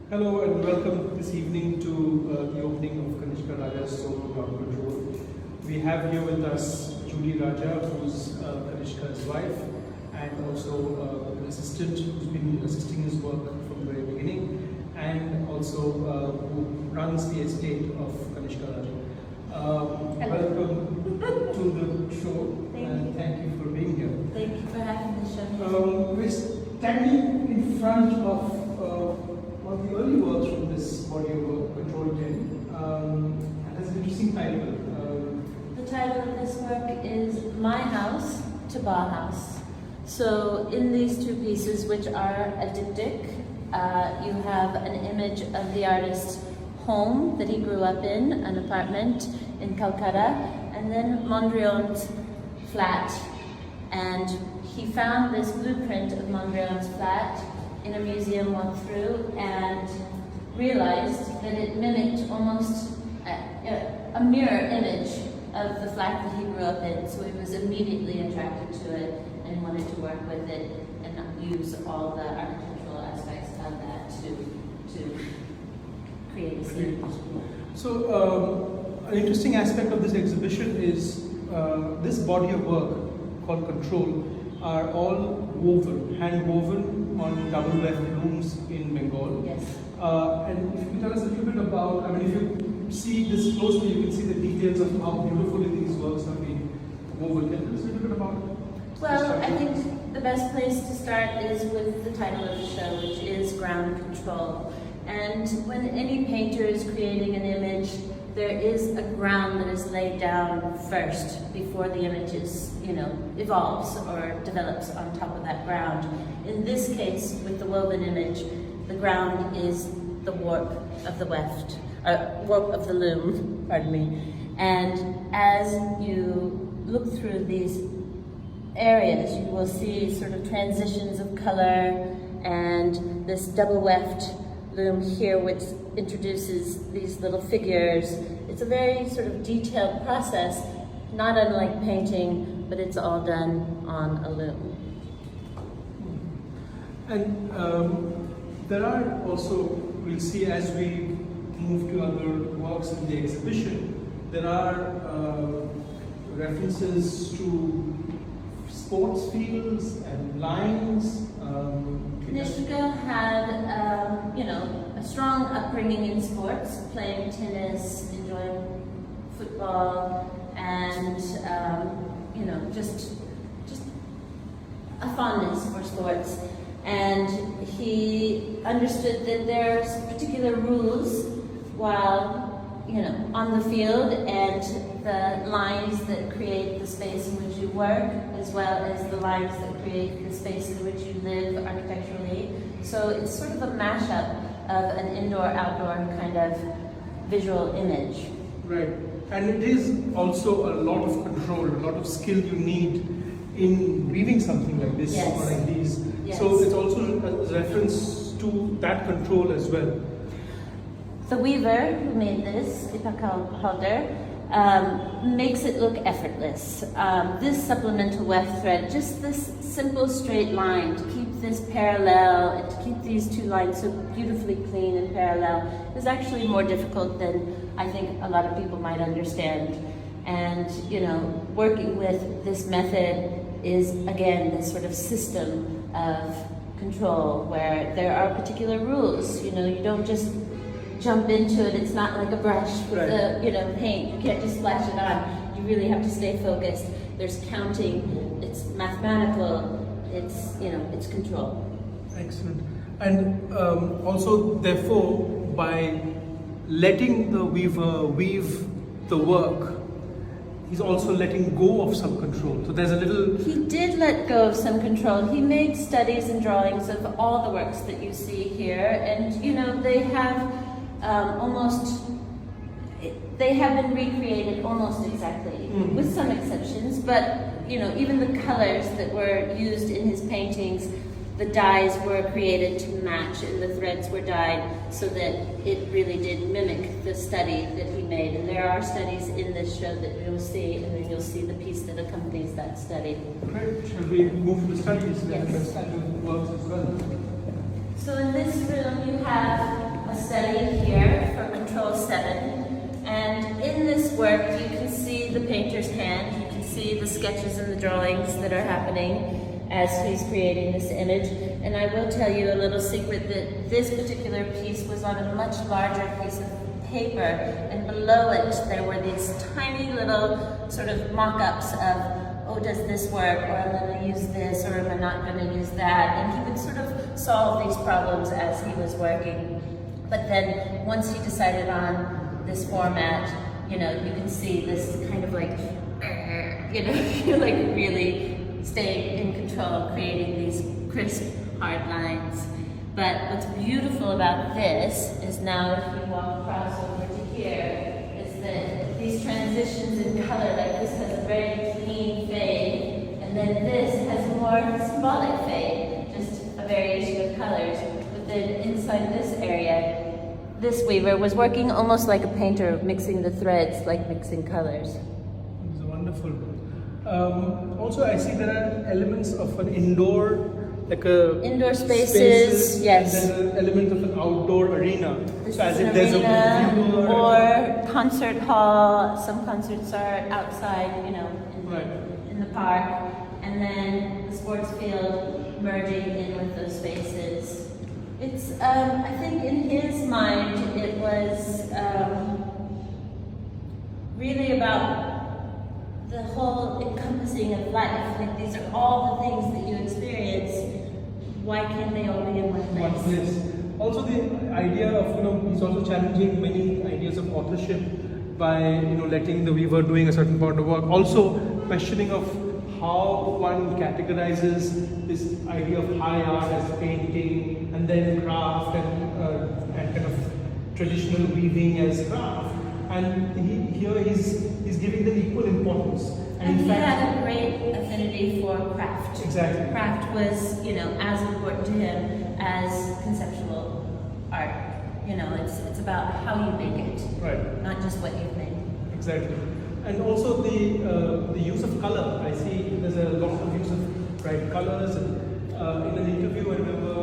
Hello and welcome this evening to the opening of Kanishka Raja's Soul Ground Control. We have here with us Juli Raja, who's Kanishka's wife, and also an assistant who's been assisting his work from the very beginning, and also who runs the estate of Kanishka Raja. Welcome to the show, and thank you for being here. Thank you for having the show. We're standing in front of one of the early works from this body of work, Control 10, and has an interesting title. The title of this work is My House to Bauhaus. So in these two pieces, which are a diptych, you have an image of the artist's home that he grew up in, an apartment in Calcutta, and then Mondrian's flat. And he found this blueprint of Mondrian's flat in a museum, walked through, and realized that it mimicked almost a mirror image of the flat that he grew up in. So he was immediately attracted to it and wanted to work with it and use all the architectural aspects of that to create a scene. So an interesting aspect of this exhibition is this body of work called Control are all woven, hand woven on double-weft looms in Bengal. Yes. And if you can tell us a little bit about, I mean, if you see this closely, you can see the details of how beautifully these works have been woven. Can you tell us a little bit about it? Well, I think the best place to start is with the title of the show, which is Ground Control. And when any painter is creating an image, there is a ground that is laid down first before the image is, evolves or develops on top of that ground. In this case, with the woven image, the ground is the warp of the weft, warp of the loom, pardon me. And as you look through these areas, you will see sort of transitions of color and this double weft loom here, which introduces these little figures. It's a very sort of detailed process, not unlike painting, but it's all done on a loom. And there are also, we'll see as we move to other works in the exhibition, there are references to sports fields and lines. Kanishka had, a strong upbringing in sports, playing tennis, enjoying football, and just a fondness for sports. And he understood that there's particular rules while on the field, and the lines that create the space in which you work, as well as the lines that create the space in which you live architecturally. So it's sort of a mashup of an indoor-outdoor kind of visual image. Right, and it is also a lot of control, a lot of skill you need in weaving something like this or like these. Yes. So it's also a reference to that control as well. The weaver who made this, Deepak Halder, makes it look effortless. This supplemental weft thread, just this simple straight line to keep this parallel and to keep these two lines so beautifully clean and parallel is actually more difficult than I think a lot of people might understand. And, working with this method is, again, this sort of system of control where there are particular rules. You don't just jump into it. It's not like a brush with the paint. You can't just splash it on. You really have to stay focused. There's counting. It's mathematical. It's control. Excellent. And also, therefore, by letting the weaver weave the work, he's also letting go of some control. So there's a little... He did let go of some control. He made studies and drawings of all the works that you see here, and they have they have been recreated almost exactly, with some exceptions, but even the colors that were used in his paintings, the dyes were created to match and the threads were dyed so that it really did mimic the study that he made. And there are studies in this show that you'll see, and then you'll see the piece that accompanies that study. Great. Shall we move to the studies yes. and the works as well? So in this room you have a study here for Control 7. And in this work, you can see the painter's hand. You can see the sketches and the drawings that are happening as he's creating this image. And I will tell you a little secret that this particular piece was on a much larger piece of paper, and below it there were these tiny little sort of mock-ups of, oh, does this work, or I'm going to use this, or am I not going to use that? And he would sort of solve these problems as he was working. But then once he decided on this format, you know, you can see this kind of like, you know, like really staying in control, creating these crisp, hard lines. But what's beautiful about this is now if you walk across over to here, is that these transitions in color, like this has a very clean fade, and then this has more symbolic fade, just a variation of colors. But then inside this area, this weaver was working almost like a painter, mixing the threads, like mixing colors. It's wonderful. Also, I see there are elements of an indoor, like a indoor spaces, yes. And there's an element of an outdoor arena. This so as is if an there's arena, a viewer or concert hall. Some concerts are outside, you know, in the park, and then the sports field merging in with those spaces. It's, I think in his mind, it was really about the whole encompassing of life. Like, these are all the things that you experience. Why can't they all be in one place? Also, the idea of, you know, he's also challenging many ideas of authorship by, you know, letting the weaver doing a certain part of work. Also, questioning of how one categorizes this idea of high art as painting, and then craft and kind of traditional weaving as craft. And here he's giving them equal importance. And he had a great affinity for craft. Exactly. Craft was, you know, as important to him as conceptual art. You know, it's about how you make it, right? Not just what you've made. Exactly. And also the use of color. I see there's a lot of use of bright colors. And, in an interview, I remember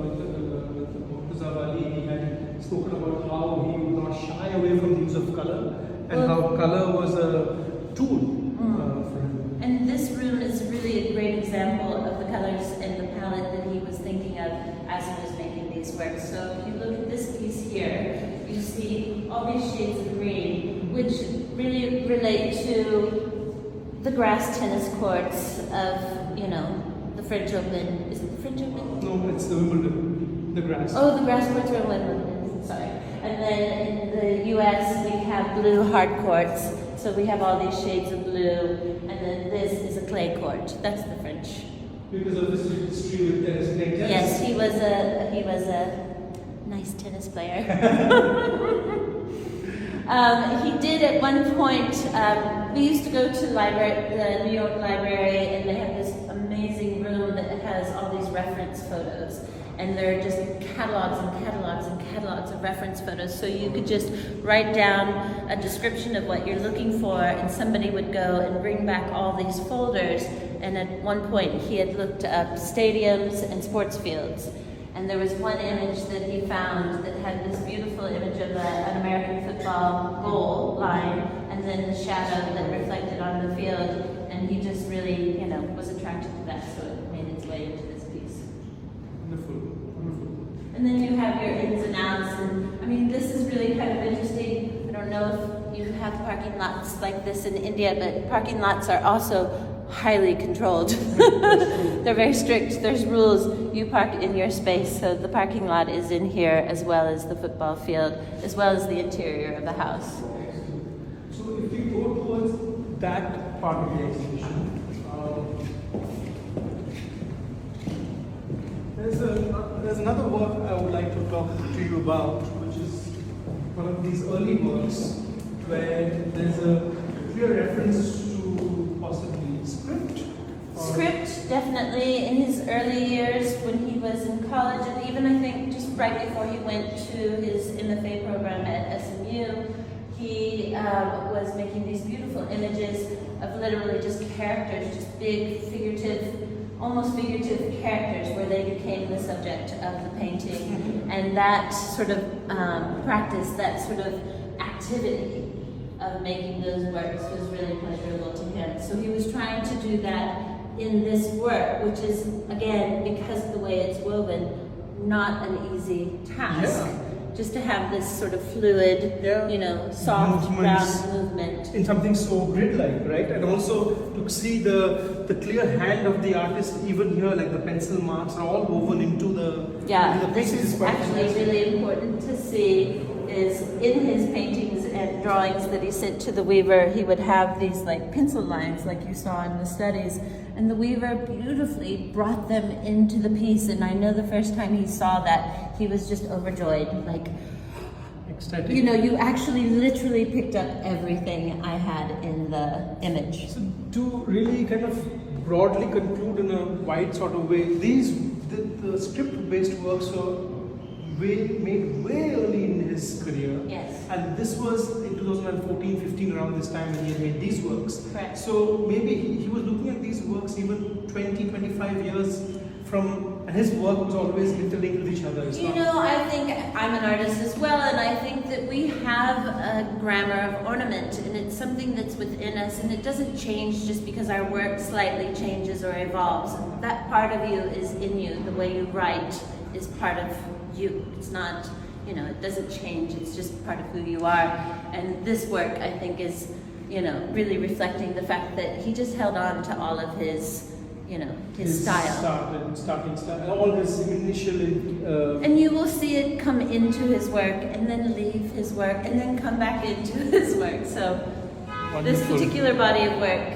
with Zawali, he had spoken about how he would not shy away from the use of color, and how color was a tool for him. And this room is really a great example of the colors and the palette that he was thinking of as he was making these works. So if you look at this piece here, you see all these shades of green, which really relate to the grass tennis courts of, you know, the French Open. Is it the French Open? No, it's the Wimbledon, the grass. Oh, the grass courts are in Wimbledon, sorry. And then in the US, we have blue hard courts. So we have all these shades of blue, and then this is a clay court. That's the French. Because of this history with tennis, playing tennis. Yes, he was a nice tennis player. He did at one point, we used to go to the New York Library, and they have this amazing room that has all these reference photos. And there are just catalogs and catalogs and catalogs of reference photos. So you could just write down a description of what you're looking for, and somebody would go and bring back all these folders. And at one point, he had looked up stadiums and sports fields. And there was one image that he found that had this beautiful image of an American football goal line, and then the shadow that reflected on the field. And he just really, you know, was attracted to that, so it made its way into this piece. Wonderful, wonderful. And then you have your ins and outs, and I mean, this is really kind of interesting. I don't know if you have parking lots like this in India, but parking lots are also highly controlled. They're very strict. There's rules. You park in your space, so the parking lot is in here as well as the football field, as well as the interior of the house. So if you go towards that part of the exhibition, there's another work I would like to talk to you about, which is one of these early works where there's a clear reference to possibly script. Script, definitely. In his early years when he was in college, and even I think just right before he went to his MFA program at SMU, he was making these beautiful images of literally just characters, just big figurative, almost figurative characters, where they became the subject of the painting, and that sort of practice, that sort of activity of making those works was really pleasurable to him. So he was trying to do that in this work, which is, again, because of the way it's woven, not an easy task. Yeah. Just to have this sort of fluid, you know, soft, round movement. In something so grid-like, right? And also to see the clear hand of the artist, even here, like the pencil marks are all woven into the This is actually really important to see, is in his paintings and drawings that he sent to the weaver, he would have these like pencil lines like you saw in the studies, and the weaver beautifully brought them into the piece. And I know the first time he saw that, he was just overjoyed, like, ecstatic. You know, you actually literally picked up everything I had in the image. So to really kind of broadly conclude in a wide sort of way, the script-based works were made way early in his career. Yes. And this was in 2014-15, around this time when he had made these works. Correct. So maybe he was looking at these works even 20-25 years from, and his work was always interlinked with each other. You know, I think I'm an artist as well, and I think that we have a grammar of ornament, and it's something that's within us, and it doesn't change just because our work slightly changes or evolves. That part of you is in you. The way you write is part of you. It's not, you know, it doesn't change. It's just part of who you are. And this work, I think, is, you know, really reflecting the fact that he just held on to all of his, you know, his style. Starting style, and all his initial. And you will see it come into his work, and then leave his work, and then come back into his work. So Wonderful. This particular body of work,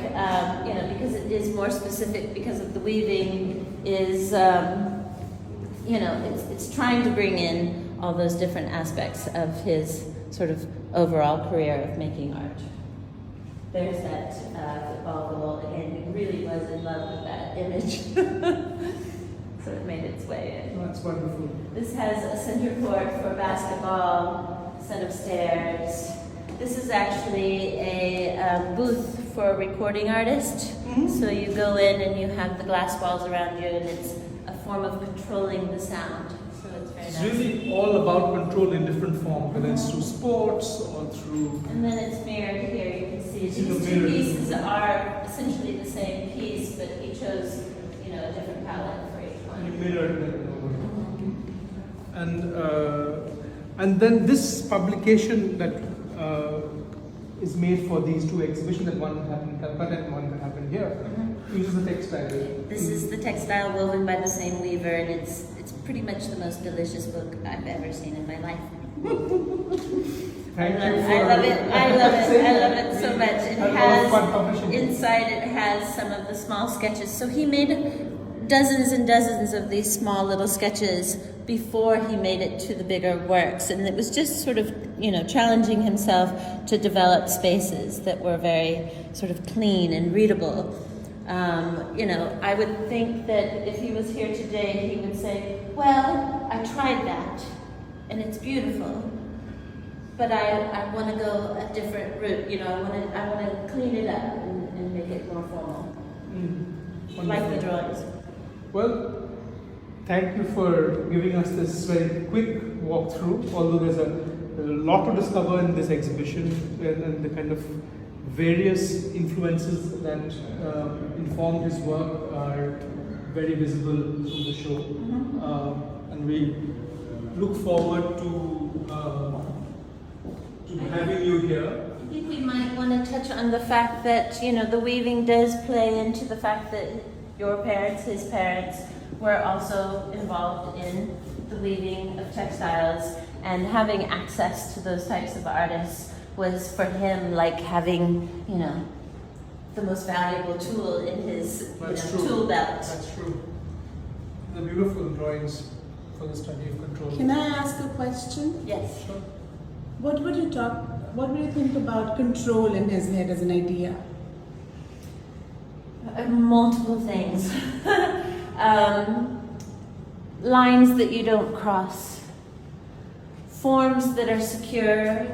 you know, because it is more specific, because of the weaving, is, you know, it's trying to bring in all those different aspects of his sort of overall career of making art. There's that football goal again. He really was in love with that image. So it made its way in. Oh, that's wonderful. This has a center court for basketball, a set of stairs. This is actually a booth for a recording artist. Mm-hmm. So you go in and you have the glass walls around you, and it's a form of controlling the sound. So it's very nice. It's really all about control in different forms, whether it's through sports or through. And then it's mirrored here. You can see See the these two mirror. pieces are essentially the same piece, but he chose, you know, a different palette for each one. And you mirrored them over. And then this publication that is made for these two exhibitions, that one happened in Calcutta and one that happened here, uses the textile. This is the textile woven by the same weaver, and it's pretty much the most delicious book I've ever seen in my life. I love it so much. It has, inside it has some of the small sketches. So he made dozens and dozens of these small little sketches before he made it to the bigger works. And it was just sort of, you know, challenging himself to develop spaces that were very sort of clean and readable. You know, I would think that if he was here today, he would say, well, I tried that, and it's beautiful, but I want to go a different route. You know, I want to clean it up and make it more formal, like the drawings. Well, thank you for giving us this very quick walkthrough, although there's a lot to discover in this exhibition, and the kind of various influences that informed his work are very visible from the show. And we look forward to having you here. I think we might want to touch on the fact that, you know, the weaving does play into the fact that your parents, his parents, were also involved in the weaving of textiles, and having access to those types of artists was for him like having, you know, the most valuable tool in his tool belt. That's true. The beautiful drawings for the study of control. Can I ask a question? Yes. Sure. What would you think about control in his head as an idea? Multiple things. Lines that you don't cross. Forms that are secure.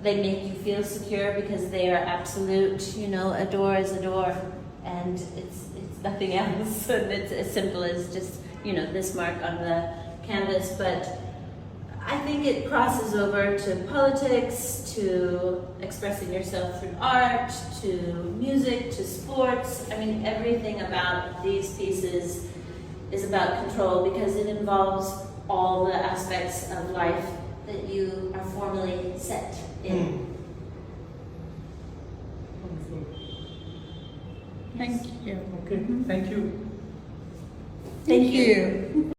They make you feel secure because they are absolute. You know, a door is a door, and it's nothing else. And it's as simple as just, you know, this mark on the canvas, but I think it crosses over to politics, to expressing yourself through art, to music, to sports. I mean, everything about these pieces is about control because it involves all the aspects of life that you are formally set in. Wonderful. Thank you. Okay, thank you. Thank you.